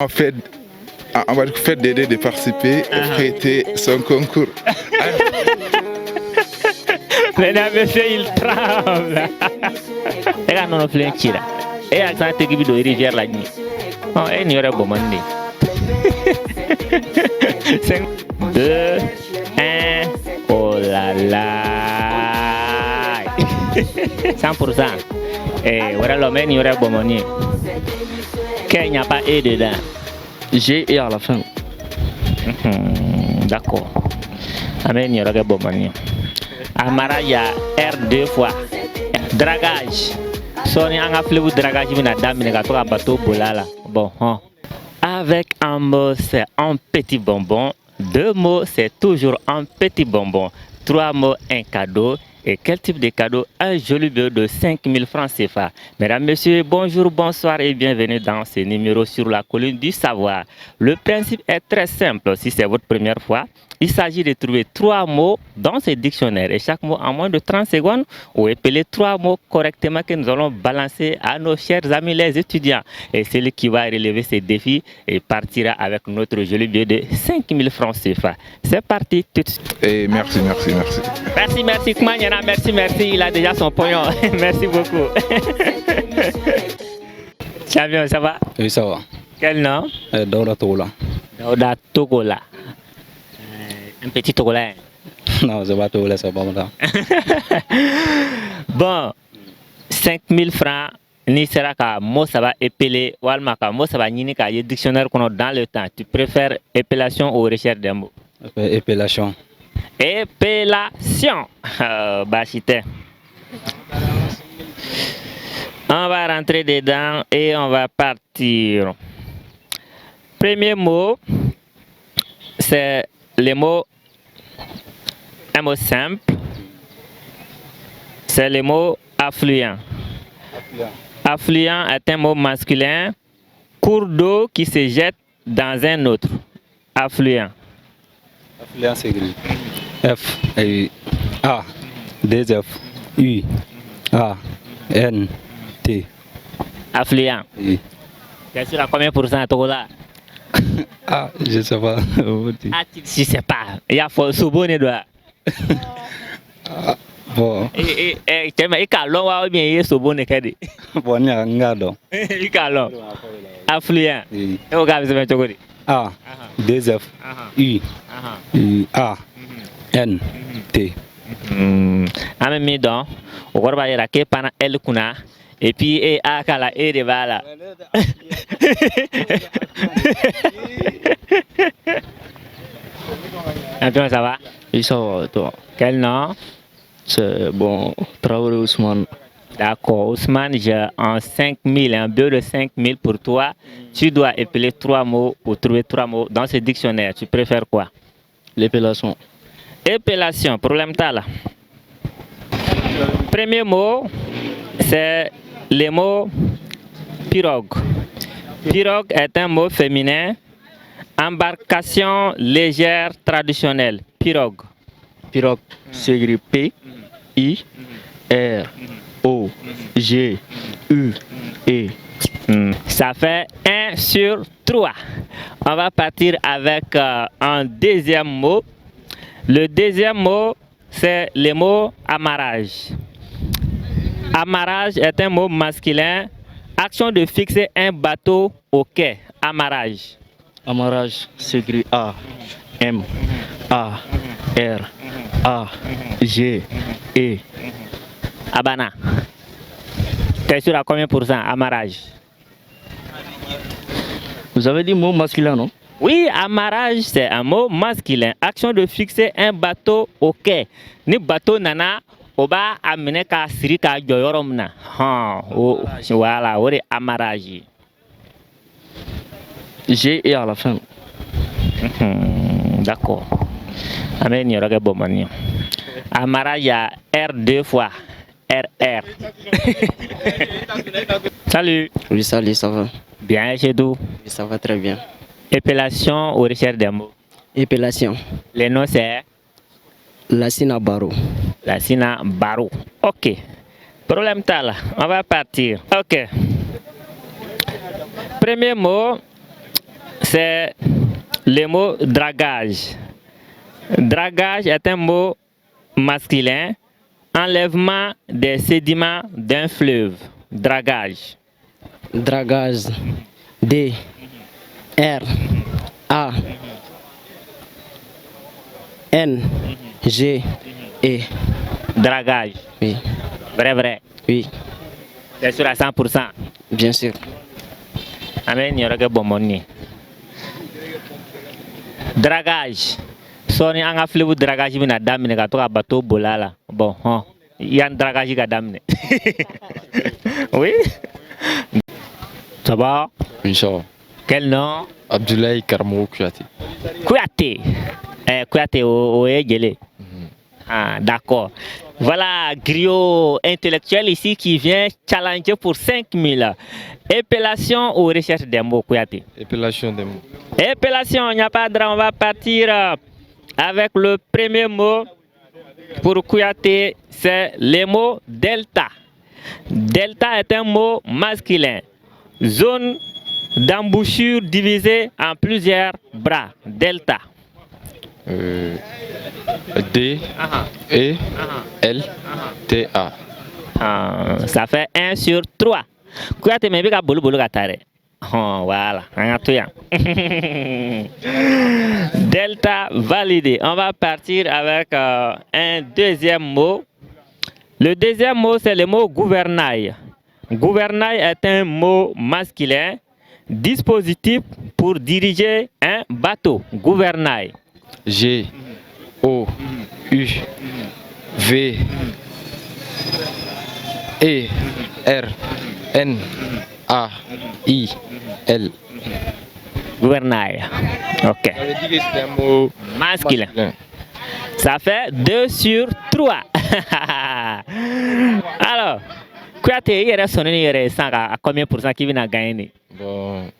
En fait, on va faire d'aider de participer et prêter son concours. Mesdames, messieurs, il tremble. Regarde, non, plein de là. Et à ça, tu es de rivière la nuit. Oh, et n'y aurait pas de 5, 2, 1. Oh là là. 100%. Et voilà, l'homme, il n'y aurait pas de monnaie. Qu'il n'y a pas E dedans. G et à la fin. D'accord. Amen, il y aura pas de monnaie. Amara, il y a R 2 fois. Dragage. Sony a fait le dragage, il a damé un bateau pour là. Bon, avec un mot, c'est un petit bonbon. 2 mots, c'est toujours un petit bonbon. 3 mots, un cadeau. Et quel type de cadeau? Un joli billet de 5000 francs CFA. Mesdames, messieurs, bonjour, bonsoir et bienvenue dans ce numéro sur la colline du savoir. Le principe est très simple. Si c'est votre première fois, il s'agit de trouver 3 mots dans ce dictionnaire et chaque mot en moins de 30 secondes ou épeler 3 mots correctement que nous allons balancer à nos chers amis les étudiants. Et celui qui va relever ces défis et partira avec notre joli billet de 5000 francs CFA. C'est parti tout de suite. Et merci. Merci. Merci. Il a déjà son pognon. Merci beaucoup. Champion, ça va? Oui, ça va. Quel nom? Daouda Togola. Daouda Togola. Un petit Togolais. Non, c'est pas Togola, c'est pas moi. Bon, 5000 francs. Ni sera ka mot ça va épeler walma ka mot ça va ni ka y dictionnaire qu'on a dans le temps. Tu préfères épellation ou recherche des mots? Épellation. Épellation. Bachité. On va rentrer dedans et on va partir. Premier mot, c'est le mot, un mot simple. C'est le mot affluent. Affluent est un mot masculin, cours d'eau qui se jette dans un autre. Affluent. Affluent, c'est écrit F, A, 2 F, U, A, N, T. Affluent. Oui. Tu es sûr à combien pour cent à Togola? Ah, je sais pas. Ah, tu ne sais pas. Il y a faux soubonné doigt. Bon. Et tu as calon ou bien il y a soubonné kadi. Bon, il y a un gars donc. Il calon. Affluent. Oui. Et au gars, vous avez Togoli. A, 2 F, U, A, N, T. En même temps, on va voir que pendant elle kuna et puis et a kala et de bala. Un peu ça va? Oui, ça va, toi. Quel nom? C'est bon, Traoré Ousmane. D'accord, Ousmane, j'ai un 5000, un billet de 5000 pour toi. Tu dois épeler 3 mots ou trouver 3 mots dans ce dictionnaire. Tu préfères quoi? L'épellation. Épellation, problème t'as là. Premier mot, c'est le mot pirogue. Pirogue est un mot féminin. Embarcation légère traditionnelle. Pirogue. Pirogue, c'est écrit P, I, R, O, G, U, E. Ça fait 1 sur 3. On va partir avec un deuxième mot. Le deuxième mot, c'est le mot amarrage. Amarrage est un mot masculin. Action de fixer un bateau au quai. Amarrage. Amarrage, c'est écrit A, M, A, R, A, G, E. Abana. T'es sûr à combien pour cent amarrage? Vous avez dit mot masculin, non? Oui, amarrage, c'est un mot masculin. Action de fixer un bateau au quai. Ni bateau nana, oba amene ka siri ka joyorom na. Voilà, c'est amarrage. G et à la fin. D'accord. Amen, il y aura que bon mani. Amarrage, il y a R 2 fois. RR. Salut. Oui, salut, ça va? Bien chez vous? Oui, ça va très bien. Épellation ou recherche des mots? Épellation. Le nom c'est? Lassina Barou. Lassina Barou. Ok. Problème t'as là. On va partir. Ok. Premier mot, c'est le mot dragage. Dragage est un mot masculin, enlèvement des sédiments d'un fleuve. Dragage. Dragage. D. R. A. N. G. E. Dragage. Oui. Vrai. Oui. C'est sûr à 100%. Bien sûr. Amen, il y aura que bon money. Dragage. Soni anga fleuve dragage bina damine ka to ka bateau bolala. Bon, il y a un dragage qui a damine. Oui. Ça va? Oui, ça va. Quel nom? Abdoulaye Karmo Kouyaté. Kouyaté. Kouyaté au Égélé. Ah, d'accord. Voilà, griot intellectuel ici qui vient challenger pour 5000. Épellation ou recherche des mots, Kouyaté? Épellation des mots. Épellation, il n'y a pas de drame. On va partir avec le premier mot pour Kouyaté, c'est le mot delta. Delta est un mot masculin. Zone d'embouchure divisée en plusieurs bras. Delta. D, E, L, T, A. Ça fait 1 sur 3. Kouyaté, mais bien boulou gatare. Voilà, delta validé. On va partir avec un deuxième mot. Le deuxième mot, c'est le mot gouvernail. Gouvernail est un mot masculin, dispositif pour diriger un bateau. Gouvernail. G, O, U, V, E, R, N, A, I, L. Gouvernail. Ok. Ça veut dire que c'est un mot Masculin. Ça fait 2 sur 3. Alors, Kouyaté, il reste à combien pour cent qui vient à gagner? Bon,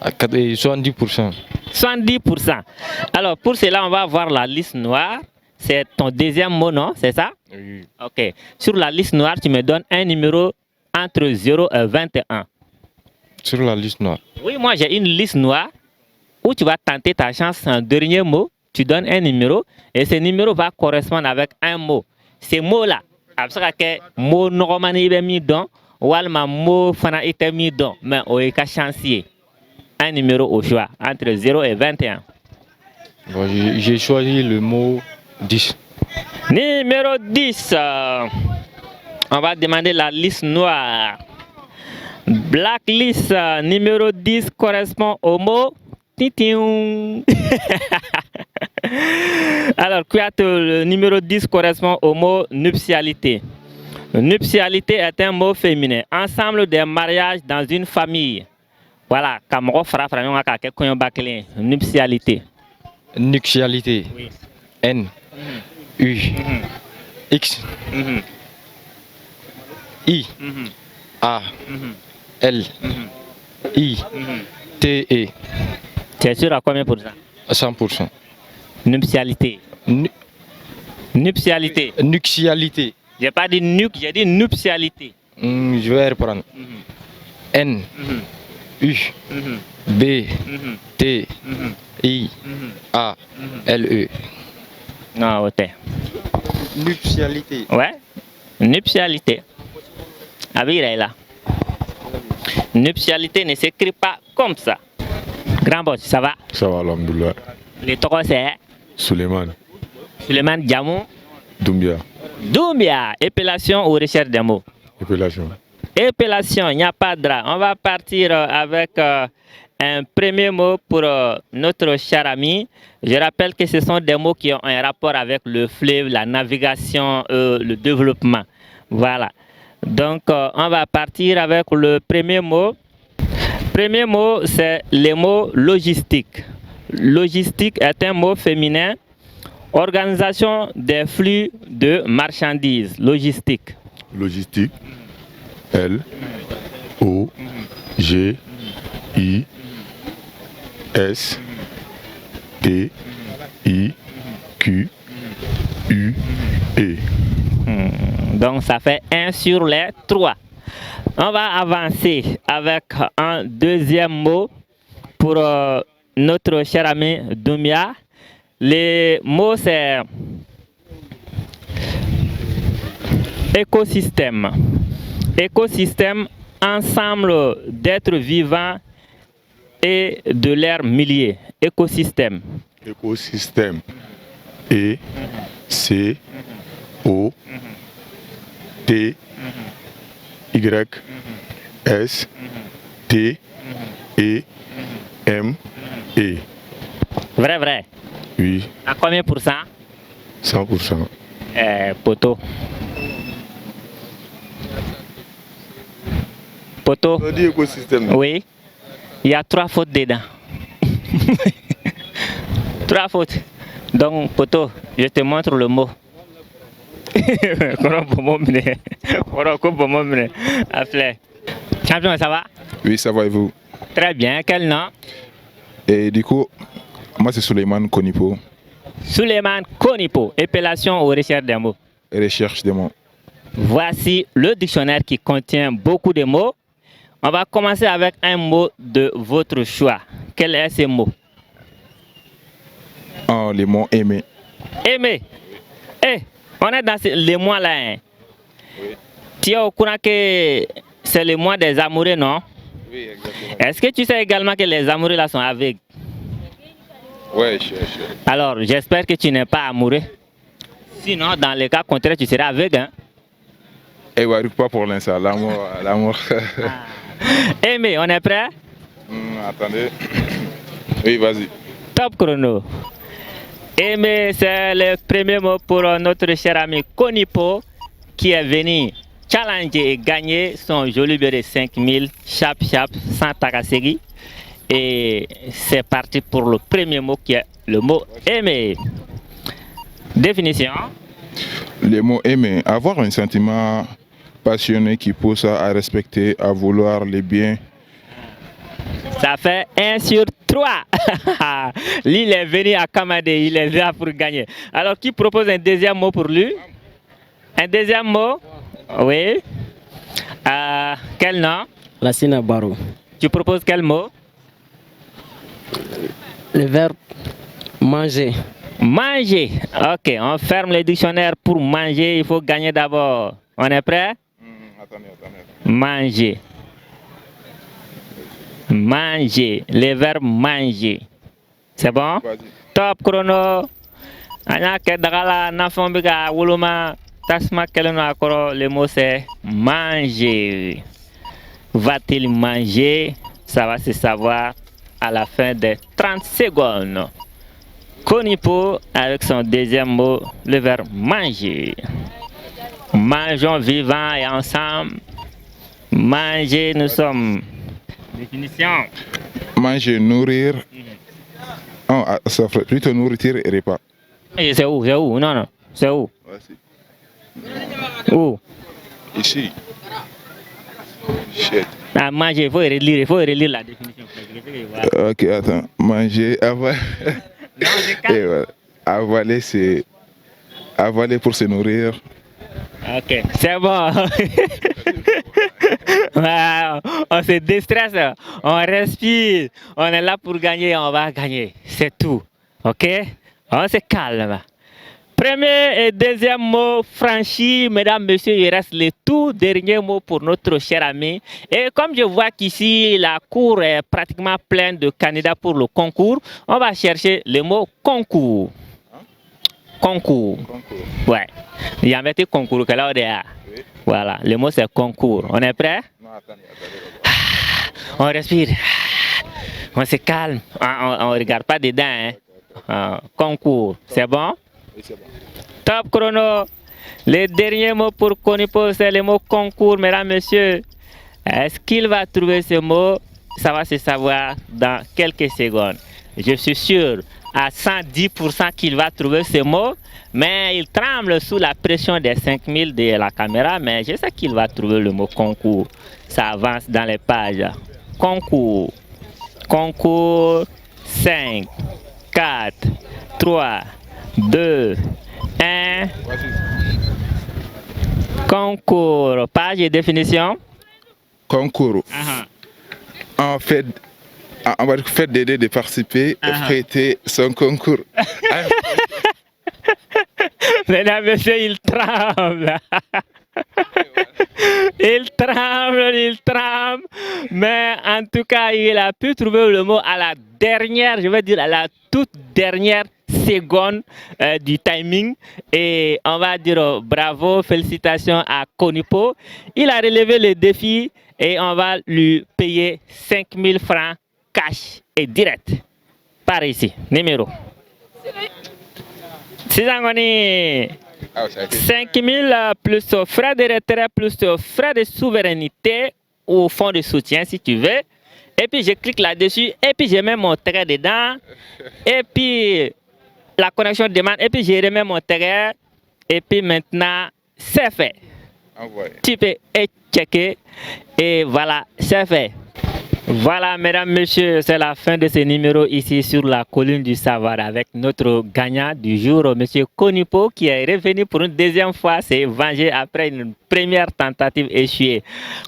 à 70%. 70%. Alors, pour cela, on va voir la liste noire. C'est ton deuxième mot, non? C'est ça? Oui. Ok. Sur la liste noire, tu me donnes un numéro entre 0 et 21. Sur la liste noire. Oui, moi, j'ai une liste noire où tu vas tenter ta chance en dernier mot. Tu donnes un numéro et ce numéro va correspondre avec un mot. Ces mots-là, c'est mot normalement il est mis dans, ou alors mot fana il est mis dans, mais on est qu'à chancier. Un numéro au choix entre 0 et 21. Bon, j'ai choisi le mot 10. Numéro 10. On va demander la liste noire. Blacklist numéro 10 correspond au mot titiou. Alors, le numéro 10 correspond au mot nuptialité. Nuptialité est un mot féminin. Ensemble des mariages dans une famille. Voilà, nuptialité. Nuptialité. Oui. N, U, X, I, A, L, I, T, E. C'est sûr à combien pour cent? 100%. Nuptialité. Nuptialité. Nuptialité. J'ai pas dit nuque, j'ai dit nuptialité. Je vais reprendre. N, U, B, T, I, A, L, E. Non, ok. Nuptialité. Ouais. Nuptialité. Abir est là. Nuptialité ne s'écrit pas comme ça. Grand boss, ça va? Ça va, alhamdoulilah. Les trois, c'est Suleiman, Suleiman Djamou. Doumbia, Doumbia. Épellation ou recherche des mots? épellation. Épellation, il n'y a pas de drap. On va partir avec un premier mot pour notre cher ami. Je rappelle que ce sont des mots qui ont un rapport avec le fleuve, la navigation, le développement. Voilà. Donc, on va partir avec le premier mot. Premier mot, c'est le mot logistique. Logistique est un mot féminin. Organisation des flux de marchandises. Logistique. Logistique. L, O, G, I, S, T, I, Q, U, E. Donc ça fait 1 sur les 3. On va avancer avec un deuxième mot pour notre cher ami Doumia. Les mots c'est écosystème. Écosystème, ensemble d'êtres vivants et de leur milieu. Écosystème. Écosystème. E, C, O, T, Y, S, T, E, M, E. Vrai, vrai. Oui, À combien pour cent? 100%. Poto. Poto. On dit écosystème. Oui. Il y a 3 fautes dedans. 3 fautes. Donc, poto, je te montre le mot. Champion, ça va? Oui, ça va et vous? Très bien. Quel nom? Et du coup, moi c'est Suleiman Konipo, Suleiman Konipo, épellation aux recherches des mots. recherche des mots. Voici le dictionnaire qui contient beaucoup de mots. On va commencer avec un mot de votre choix. Quel est ce mot? Oh, les mots aimer. Aimer. Eh, on est dans les mois là. Hein. Oui. Tu es au courant que c'est le mois des amoureux, non? Oui, exactement. Est-ce que tu sais également que les amoureux là sont aveugles? Ouais, je suis. Alors, j'espère que tu n'es pas amoureux. Sinon, dans le cas contraire, tu seras aveugle. Hein? Eh ouais, pas pour l'instant, l'amour. Aimer, on est prêt? Attendez. Oui, vas-y. Top chrono. Aimer, c'est le premier mot pour notre cher ami Konipo qui est venu challenger et gagner son joli billet de 5000 chap sans takasegi. Et c'est parti pour le premier mot qui est le mot aimer. Définition. Le mot aimer, avoir un sentiment passionné qui pousse à respecter, à vouloir les biens. Ça fait 1 sur 3. Lui, il est venu à Kamade, il est là pour gagner. Alors, qui propose un deuxième mot pour lui? Un deuxième mot? Oui. Quel nom? Lassina Barou. Tu proposes quel mot? Le verbe manger. Manger. Ok, on ferme le dictionnaire pour manger. Il faut gagner d'abord. On est prêt? Attendez. Manger. Manger. Le verbe manger. C'est bon? Vas-y. Top chrono. Anya kedagala nafambika wuluma tasma keleno akoro. Le mot c'est manger. Va-t-il manger? Ça va se savoir à la fin des 30 secondes. Konipo avec son deuxième mot, le verbe manger. Mangeons vivants et ensemble. Manger, nous sommes. Définition. Manger, nourrir. Oh, ça ferait plutôt nourriture et repas. Et c'est où? C'est où? Non. C'est où? Vas-y. Où? Ici. Shit. Ah, manger, il faut relire la définition. Ok, attends. Manger, avaler. Et voilà. Avaler, c'est avaler pour se nourrir. Ok, c'est bon. On se déstresse, on respire, on est là pour gagner, on va gagner. C'est tout. Ok? On se calme. Premier et deuxième mot franchi, mesdames, messieurs, il reste le tout dernier mot pour notre cher ami. Et comme je vois qu'ici, la cour est pratiquement pleine de candidats pour le concours, on va chercher le mot concours. Concours. Ouais. Il y a un petit concours que là, on est à. Voilà, le mot c'est concours. On est prêt? Non, attendez. On respire. On se calme. On ne regarde pas dedans. Hein. Concours. C'est bon? Oui, c'est bon. Top chrono. Le dernier mot pour Konipo, c'est le mot concours, mesdames, messieurs. Est-ce qu'il va trouver ce mot? Ça va se savoir dans quelques secondes. Je suis sûr à 110% qu'il va trouver ce mot, mais il tremble sous la pression des 5000 de la caméra, mais je sais qu'il va trouver le mot concours. Ça avance dans les pages. Concours. Concours. 5, 4, 3, 2, 1. Concours. Page et définition. Concours. En fait On va faire d'aider de participer et prêter son concours. Mesdames, messieurs, il tremble. Il tremble. Mais en tout cas, il a pu trouver le mot à la dernière, je vais dire à la toute dernière seconde du timing. Et on va dire bravo, félicitations à Konipo. Il a relevé le défi et on va lui payer 5000 francs cash et direct. Par ici, numéro. 5000 plus frais de retrait plus frais de souveraineté ou fonds de soutien si tu veux. Et puis je clique là-dessus et puis je mets mon trait dedans. Et puis la connexion demande et puis je remets mon trait. Et puis maintenant c'est fait. Tu peux checker et voilà, c'est fait. Voilà, mesdames, messieurs, c'est la fin de ce numéro ici sur la colline du savoir avec notre gagnant du jour, monsieur Konipo, qui est revenu pour une deuxième fois, s'est vengé après une première tentative échouée.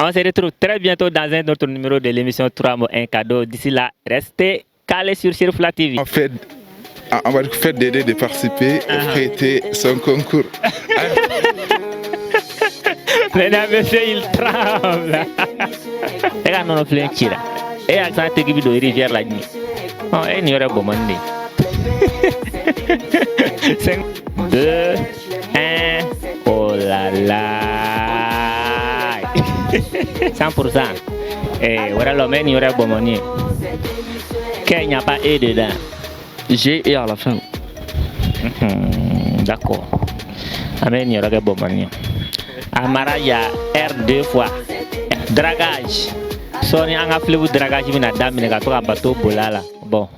On se retrouve très bientôt dans un autre numéro de l'émission 3 mots, un cadeau. D'ici là, restez calés sur Chérifla TV. On va faire d'aider de participer et prêter son concours. Mesdames, messieurs, il tremble. Regarde, non, plein de tira. Et à ça, tu as rivière la nuit. Oh, et n'y aurait pas de 5, 2, 1. Oh là là. 100%. Et voilà, l'homme, il n'y aurait pas de monnaie. Qu'il n'y a pas et dedans. G et à la fin. D'accord. Amen, il n'y aurait pas de monnaie. Amara ya R2 fois dragage. Soni anga flebu dragage mina damine ka to ka bateau bolala. Bon,